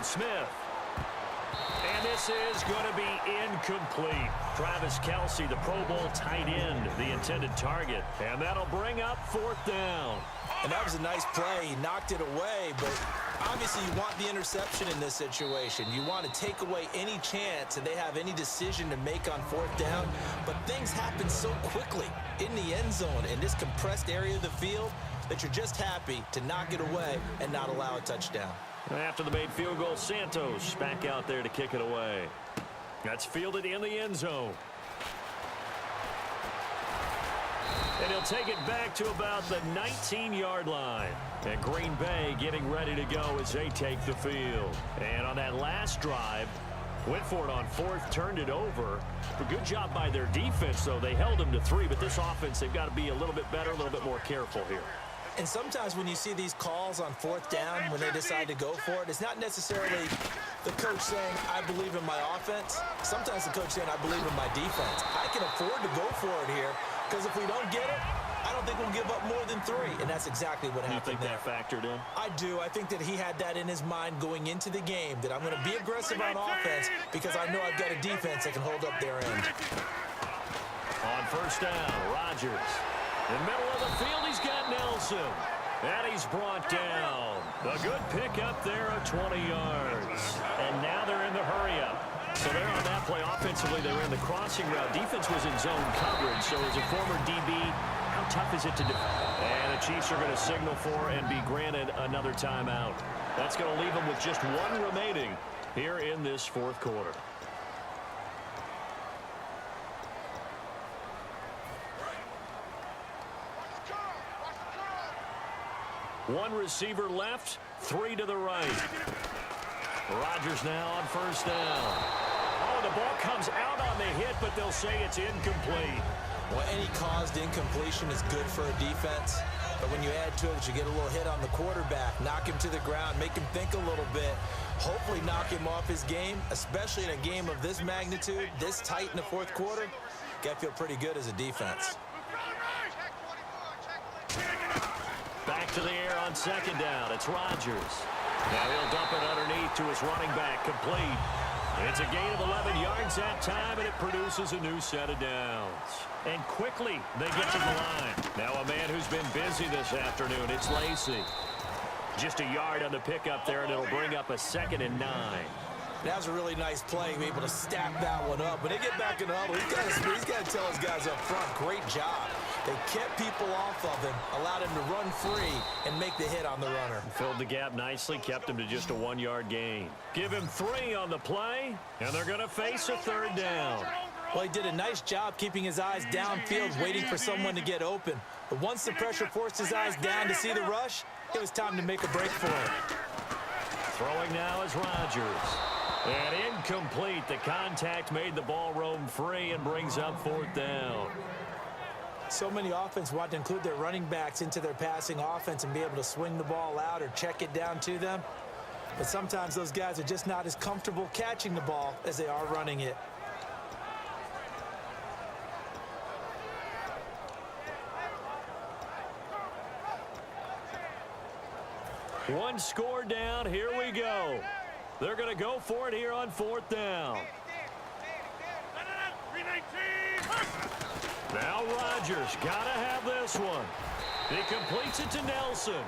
down. Smith. And this is going to be incomplete. Travis Kelce, the Pro Bowl tight end, the intended target. And that'll bring up 4th down. And that was a nice play. He knocked it away, but obviously you want the interception in this situation. You want to take away any chance that they have any decision to make on 4th down. But things happen so quickly in the end zone in this compressed area of the field that you're just happy to knock it away and not allow a touchdown. After the made field goal, Santos back out there to kick it away. That's fielded in the end zone. And he'll take it back to about the 19-yard line. And Green Bay getting ready to go as they take the field. And on that last drive, went for it on 4th, turned it over. A good job by their defense, though. They held them to 3, but this offense, they've got to be a little bit better, a little bit more careful here. And sometimes when you see these calls on 4th down, when they decide to go for it, it's not necessarily the coach saying, I believe in my offense. Sometimes the coach saying, I believe in my defense. I can afford to go for it here, because if we don't get it, I don't think we'll give up more than 3. And that's exactly what happened there. You think that factored in? I do. I think that he had that in his mind going into the game, that I'm going to be aggressive on offense because I know I've got a defense that can hold up their end. On 1st down, Rodgers. In the middle of the field, he's got Nelson. And he's brought down. A good pickup there of 20 yards. And now they're in the hurry-up. So they're on that play. Offensively, they ran the crossing route. Defense was in zone coverage. So as a former DB, how tough is it to defend? And the Chiefs are going to signal for and be granted another timeout. That's going to leave them with just 1 remaining here in this 4th quarter. One receiver left, 3 to the right. Rodgers now on 1st down. Oh, the ball comes out on the hit, but they'll say it's incomplete. Well, any caused incompletion is good for a defense. But when you add to it that you get a little hit on the quarterback, knock him to the ground, make him think a little bit, hopefully knock him off his game, especially in a game of this magnitude, this tight in the 4th quarter, got to feel pretty good as a defense. Back to the air on 2nd down. It's Rodgers. Now he'll dump it underneath to his running back. Complete. It's a gain of 11 yards that time, and it produces a new set of downs. And quickly, they get to the line. Now a man who's been busy this afternoon, it's Lacy. Just a yard on the pickup there, and it'll bring up a 2nd and 9. That was a really nice play, be able to stack that one up. When they get back in the huddle, he's got to tell his guys up front, great job. They kept people off of him, allowed him to run free, and make the hit on the runner. Filled the gap nicely, kept him to just a 1-yard gain. Give him 3 on the play, and they're going to face a 3rd down. Well, he did a nice job keeping his eyes downfield, waiting for someone to get open. But once the pressure forced his eyes down to see the rush, it was time to make a break for him. Throwing now is Rodgers. And incomplete. The contact made the ball roam free and brings up 4th down. So many offenses want to include their running backs into their passing offense and be able to swing the ball out or check it down to them. But sometimes those guys are just not as comfortable catching the ball as they are running it. One score down. Here we go. They're going to go for it here on 4th down. Now Rodgers got to have this one. He completes it to Nelson.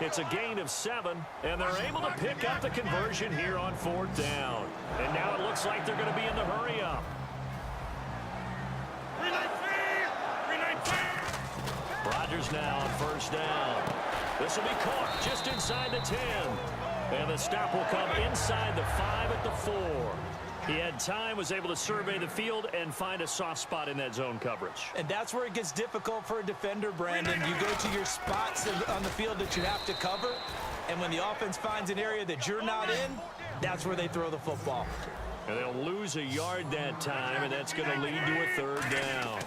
It's a gain of 7, and they're able to pick up the conversion here on 4th down. And now it looks like they're going to be in the hurry-up. Rodgers now on 1st down. This will be caught just inside the 10. And the stop will come inside the 5 at the 4. He had time, was able to survey the field and find a soft spot in that zone coverage. And that's where it gets difficult for a defender, Brandon. You go to your spots on the field that you have to cover, and when the offense finds an area that you're not in, that's where they throw the football. And they'll lose a yard that time, and that's going to lead to a 3rd down.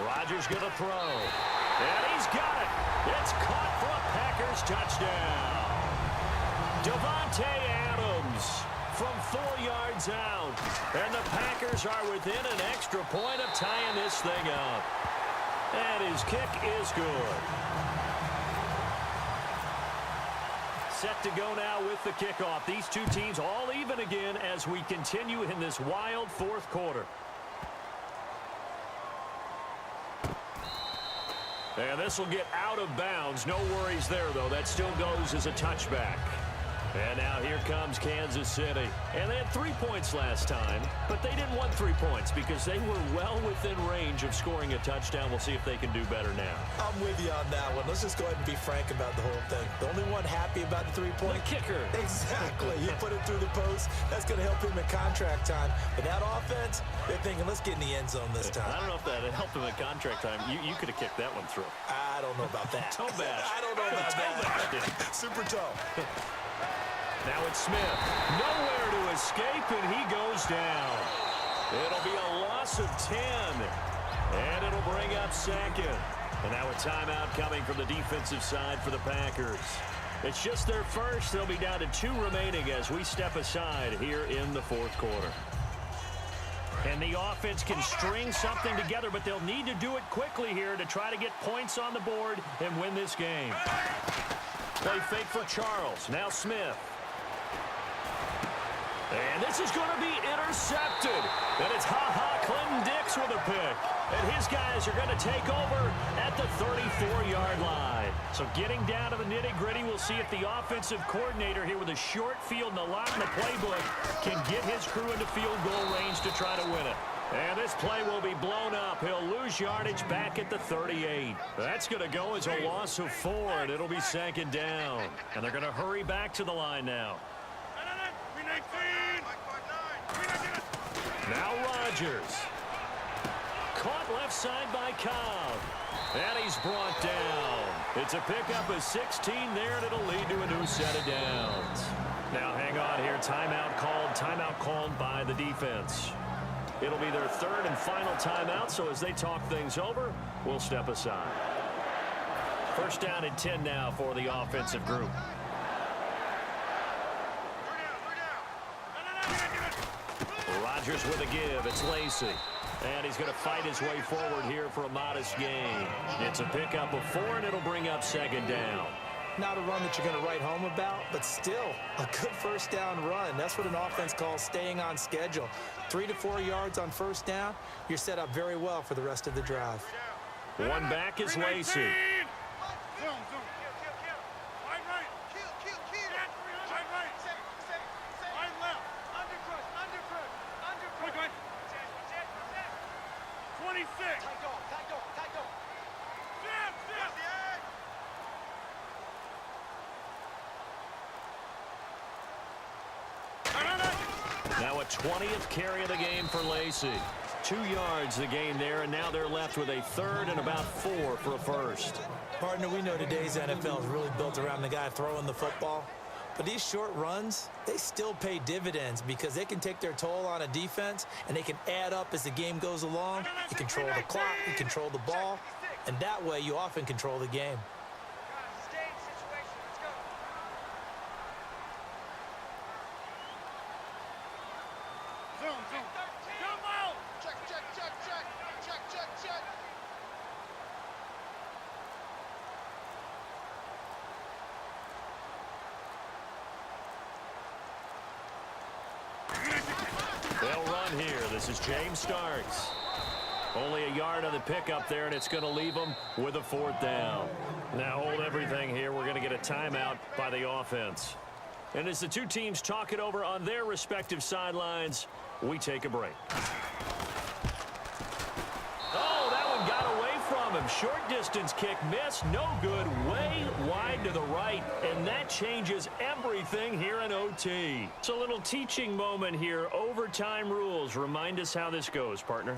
Rodgers going to throw. And he's got it. It's caught for a Packers touchdown. Devontae Adams from 4 yards out. And the Packers are within an extra point of tying this thing up. And his kick is good. set to go now with the kickoff. These two teams all even again as we continue in this wild fourth quarter. And this will get out of bounds. No worries there, though. That still goes as a touchback. And now here comes Kansas City. And they had 3 points last time, but they didn't want 3 points because they were well within range of scoring a touchdown. We'll see if they can do better now. I'm with you on that one. Let's just go ahead and be frank about the whole thing. The only one happy about the 3-point? The kicker. Exactly. You put it through the post. That's going to help him in contract time. But that offense, they're thinking, let's get in the end zone this time. I don't know if that helped him in contract time. You could have kicked that one through. I don't know about that. Toe bash. I don't know about that. Super toe. Now it's Smith. Nowhere to escape, and he goes down. It'll be a loss of 10. And it'll bring up second. And now a timeout coming from the defensive side for the Packers. It's just their first. They'll be down to 2 remaining as we step aside here in the fourth quarter. And the offense can string something together, but they'll need to do it quickly here to try to get points on the board and win this game. Play fake for Charles. Now Smith. And this is going to be intercepted. And it's Clinton Dix with a pick. And his guys are going to take over at the 34-yard line. So getting down to the nitty-gritty, we'll see if the offensive coordinator here with a short field and a lot in the playbook can get his crew into field goal range to try to win it. And this play will be blown up. He'll lose yardage back at the 38. That's going to go as a loss of 4, and it'll be second down. And they're going to hurry back to the line now. Now Rodgers. Caught left side by Cobb. And he's brought down. It's a pickup of 16 there, and it'll lead to a new set of downs. Now hang on here. Timeout called by the defense. It'll be their third and final timeout, so as they talk things over, we'll step aside. First down and 10 now for the offensive group. Rodgers with a give. It's Lacy. And he's going to fight his way forward here for a modest gain. It's a pickup of 4, and it'll bring up second down. Not a run that you're going to write home about, but still a good first down run. That's what an offense calls staying on schedule. 3 to 4 yards on first down, you're set up very well for the rest of the drive. One back is Lacy. Now a 20th carry of the game for Lacy. 2 yards the gain there, and now they're left with a third and about 4 for a first. Partner, we know today's NFL is really built around the guy throwing the football. But these short runs, they still pay dividends because they can take their toll on a defense, and they can add up as the game goes along. You control the clock, you control the ball, and that way you often control the game. They'll run here. This is James Starks. Only a yard on the pickup there, and it's going to leave them with a 4th down. Now hold everything here. We're going to get a timeout by the offense. And as the two teams talk it over on their respective sidelines, we take a break. Oh, that one got away from him. Short distance kick missed. No good. Way wide to the right. And that changes everything here in OT. It's a little teaching moment here. Overtime rules. Remind us how this goes, partner.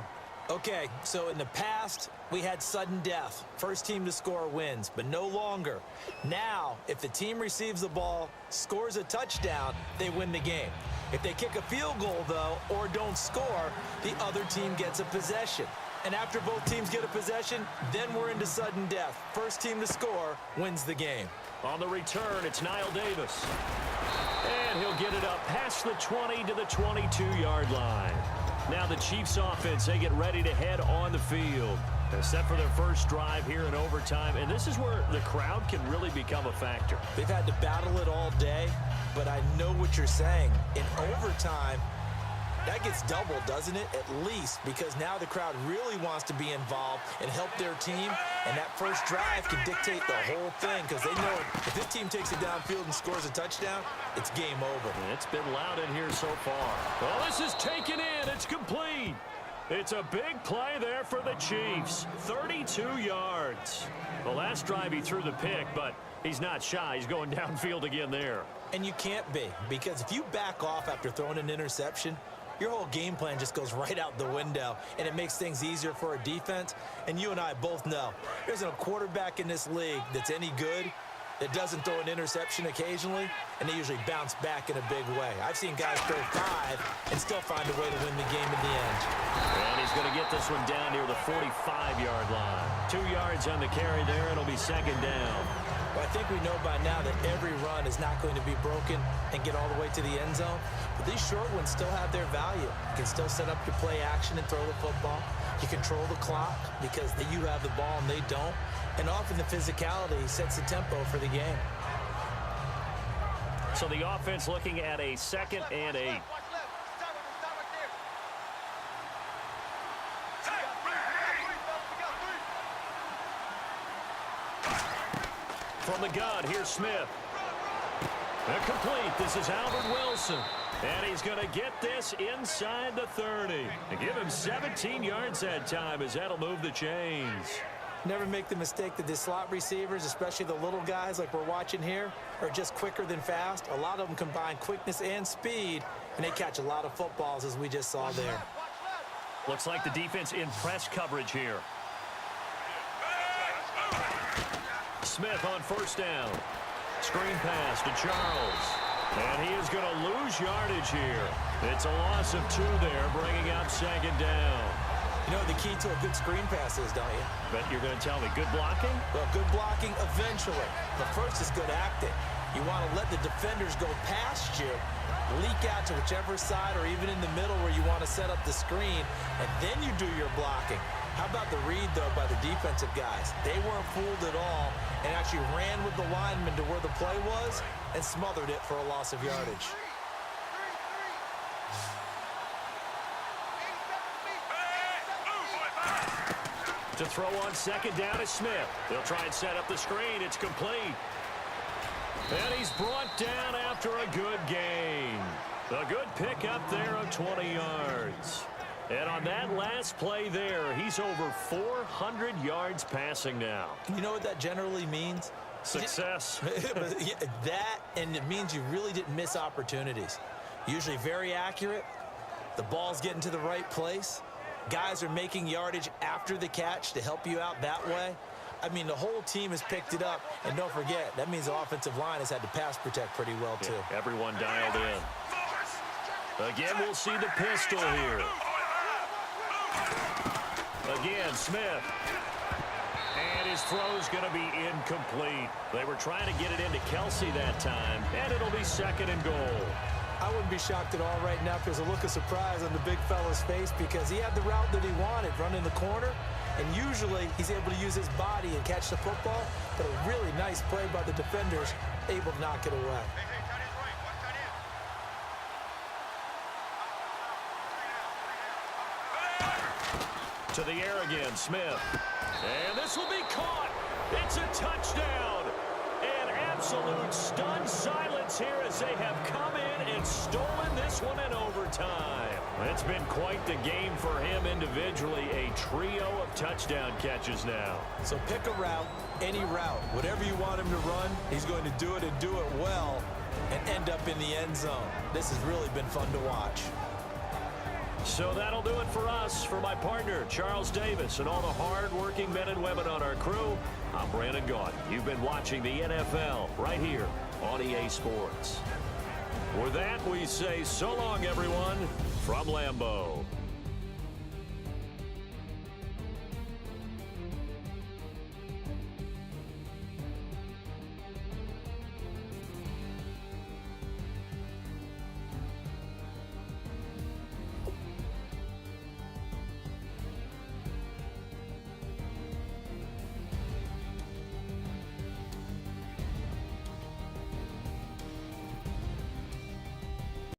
Okay, so in the past, we had sudden death. First team to score wins, but no longer. Now, if the team receives the ball, scores a touchdown, they win the game. If they kick a field goal, though, or don't score, the other team gets a possession. And after both teams get a possession, then we're into sudden death. First team to score wins the game. On the return, it's Niall Davis. And he'll get it up past the 20 to the 22-yard line. Now the Chiefs offense, they get ready to head on the field. They're set for their first drive here in overtime, and this is where the crowd can really become a factor. They've had to battle it all day, but I know what you're saying. In overtime, that gets doubled, doesn't it? At least, because now the crowd really wants to be involved and help their team, and that first drive can dictate the whole thing because they know if this team takes it downfield and scores a touchdown, it's game over. And it's been loud in here so far. Well, this is taken in. It's complete. It's a big play there for the Chiefs. 32 yards. The last drive he threw the pick, but he's not shy. He's going downfield again there. And you can't be, because if you back off after throwing an interception, your whole game plan just goes right out the window, and it makes things easier for a defense. And you and I both know there's a quarterback in this league that's any good that doesn't throw an interception occasionally, and they usually bounce back in a big way. I've seen guys throw 5 and still find a way to win the game in the end. And he's going to get this one down near the 45-yard line. 2 yards on the carry there. It'll be second down. Well, I think we know by now that every run is not going to be broken and get all the way to the end zone. But these short ones still have their value. You can still set up your play action and throw the football. You control the clock because you have the ball and they don't. And often the physicality sets the tempo for the game. So the offense looking at a 2nd and 8. From the gun, here's Smith. Complete. This is Albert Wilson. And he's going to get this inside the 30. And give him 17 yards that time as that'll move the chains. Never make the mistake that the slot receivers, especially the little guys like we're watching here, are just quicker than fast. A lot of them combine quickness and speed, and they catch a lot of footballs as we just saw there. Looks like the defense in press coverage here. Smith on first down. Screen pass to Charles. And he is going to lose yardage here. It's a loss of 2 there, bringing up second down. You know what the key to a good screen pass is, don't you? But you're going to tell me good blocking? Well, good blocking eventually. But first is good acting. You want to let the defenders go past you, leak out to whichever side or even in the middle where you want to set up the screen, and then you do your blocking. How about the read, though, by the defensive guys? They weren't fooled at all and actually ran with the lineman to where the play was and smothered it for a loss of yardage. To throw on second down is Smith. They'll try and set up the screen. It's complete. And he's brought down after a good gain. A good pickup there of 20 yards. And on that last play there, he's over 400 yards passing now. You know what that generally means? Success. That, and it means you really didn't miss opportunities. Usually very accurate. The ball's getting to the right place. Guys are making yardage after the catch to help you out that way. I mean, the whole team has picked it up. And don't forget, that means the offensive line has had to pass protect pretty well, too. Yeah, everyone dialed in. Again, we'll see the pistol here. Again, Smith. And his throw's going to be incomplete. They were trying to get it into Kelsey that time, and it'll be second and goal. I wouldn't be shocked at all right now if there's a look of surprise on the big fella's face because he had the route that he wanted, running the corner, and usually he's able to use his body and catch the football, but a really nice play by the defenders, able to knock it away. To the air again, Smith. And this will be caught. It's a touchdown. And absolute stunned silence here as they have come in and stolen this one in overtime. It's been quite the game for him individually. A trio of touchdown catches now. So pick a route, any route. Whatever you want him to run, he's going to do it and do it well and end up in the end zone. This has really been fun to watch. So that'll do it for us. For my partner, Charles Davis, and all the hard-working men and women on our crew, I'm Brandon Gaudin. You've been watching the NFL right here on EA Sports. With that, we say so long, everyone, from Lambeau.